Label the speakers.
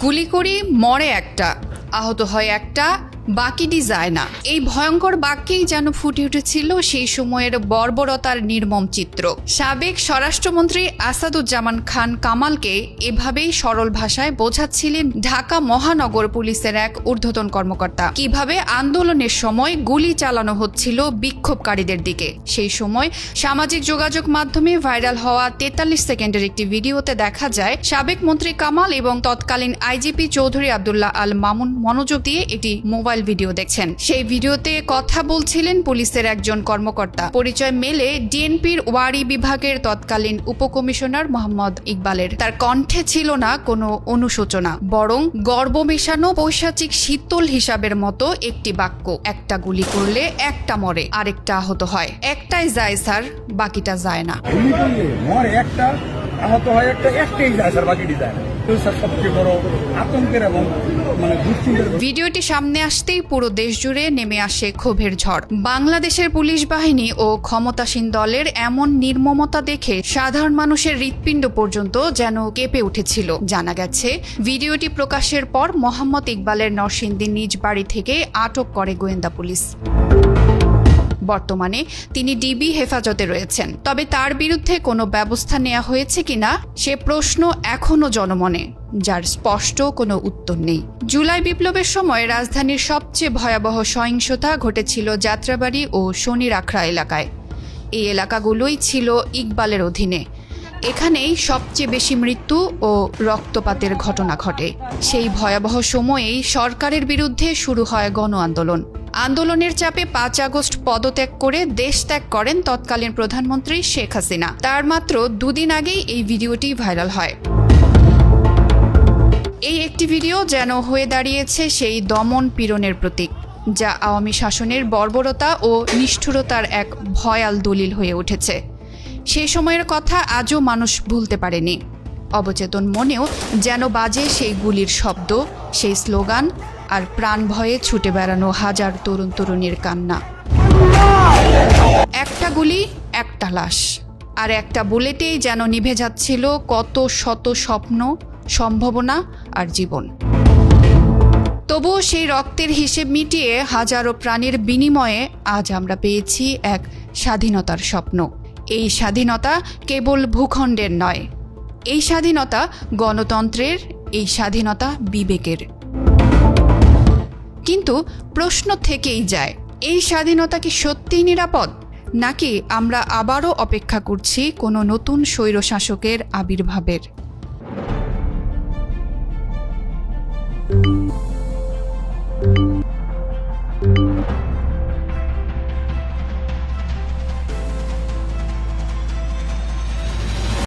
Speaker 1: গুলি করে মরে একটা, আহত হয় একটা, বাকিটি যায় না। এই ভয়ঙ্কর বাক্যেই যেন ফুটে উঠেছিল সেই সময়ের বর্বরতার নির্মম চিত্র। সাবেক স্বরাষ্ট্রমন্ত্রী আসাদুজ্জামান খান কামালকে এভাবেই সরল ভাষায় বোঝাচ্ছিলেন ঢাকা মহানগর পুলিশের এক ঊর্ধ্বতন কর্মকর্তা কিভাবে আন্দোলনের সময় গুলি চালানো হচ্ছিল বিক্ষোভকারীদের দিকে। সেই সময় সামাজিক যোগাযোগ মাধ্যমে ভাইরাল হওয়া 43 সেকেন্ডের একটি ভিডিওতে দেখা যায় সাবেক মন্ত্রী কামাল এবং তৎকালীন আইজিপি চৌধুরী আব্দুল্লাহ আল মামুন মনোযোগ দিয়ে একটি মোবাইল ভিডিও দেখছেন। সেই ভিডিওতে কথা বলছিলেন পুলিশের একজন কর্মকর্তা। পরিচয় মেলে ডিএনপির ওয়ারি বিভাগের তৎকালীন উপকমিশনার মোহাম্মদ ইকবালের। তার কণ্ঠে ছিল না কোনো অনুশোচনা, বরং গর্ব মেশানো পৈশাচিক শীতল হিসাবের মতো একটি বাক্য। একটা গুলি করলে একটা মরে, আরেকটা আহত হয়। একটাই যায় স্যার, বাকিটা যায় না।
Speaker 2: মরে একটা, আহত হয় একটা, একটাই যায় স্যার, বাকিটি যায় না। সবচেয়ে বড় আতঙ্কের এবং
Speaker 1: ভিডিওটি সামনে আসতেই পুরো দেশ জুড়ে নেমে আসে ক্ষোভের ঝড়। বাংলাদেশের পুলিশ বাহিনী ও ক্ষমতাসীন দলের এমন নির্মমতা দেখে সাধারণ মানুষের হৃৎপিণ্ড পর্যন্ত যেন কেঁপে উঠেছিল। জানা গেছে, ভিডিওটি প্রকাশের পর মোহাম্মদ ইকবালের নরসিংদী নিজ বাড়ি থেকে আটক করে গোয়েন্দা পুলিশ। বর্তমানে তিনি ডিবি হেফাজতে রয়েছেন। তবে তার বিরুদ্ধে কোনো ব্যবস্থা নেওয়া হয়েছে কিনা সে প্রশ্ন এখনো জনমনে, যার স্পষ্ট কোনো উত্তর নেই। জুলাই বিপ্লবের সময় রাজধানীর সবচেয়ে ভয়াবহ সহিংসতা ঘটেছিল যাত্রাবাড়ি ও শনির আখড়া এলাকায়। এই এলাকাগুলোই ছিল ইকবালের অধীনে। এখানেই সবচেয়ে বেশি মৃত্যু ও রক্তপাতের ঘটনা ঘটে। সেই ভয়াবহ সময়েই সরকারের বিরুদ্ধে শুরু হয় গণ আন্দোলন। আন্দোলনের চাপে 5 আগস্ট পদত্যাগ করে দেশ ত্যাগ করেন তৎকালীন প্রধানমন্ত্রী শেখ হাসিনা। তার মাত্র 2 দিন আগেই এই ভিডিওটি ভাইরাল হয়। এই একটি ভিডিও যেন হয়ে দাঁড়িয়েছে সেই দমন পীড়নের প্রতীক, যা আওয়ামী শাসনের বর্বরতা ও নিষ্ঠুরতার এক ভয়াল দলিল হয়ে উঠেছে। সেই সময়ের কথা আজও মানুষ ভুলতে পারেনি। অবচেতন মনেও যেন বাজে সেই গুলির শব্দ, সেই স্লোগান, আর প্রাণ ভয়ে ছুটে বেড়ানো হাজার তরুণ তরুণীর কান্না। একটা গুলি, একটা লাশ, আর একটা বুলেটেই যেন নিভে যাচ্ছিল কত শত স্বপ্ন, সম্ভাবনা আর জীবন। তবুও সেই রক্তের হিসেব মিটিয়ে হাজারো প্রাণের বিনিময়ে আজ আমরা পেয়েছি এক স্বাধীনতার স্বপ্ন। এই স্বাধীনতা কেবল ভূখণ্ডের নয়, এই স্বাধীনতা গণতন্ত্রের, এই স্বাধীনতা বিবেকের। কিন্তু প্রশ্ন থেকেই যায়, এই স্বাধীনতা কি সত্যিই নিরাপদ, নাকি আমরা আবারও অপেক্ষা করছি কোনো নতুন স্বৈরশাসকের আবির্ভাবের?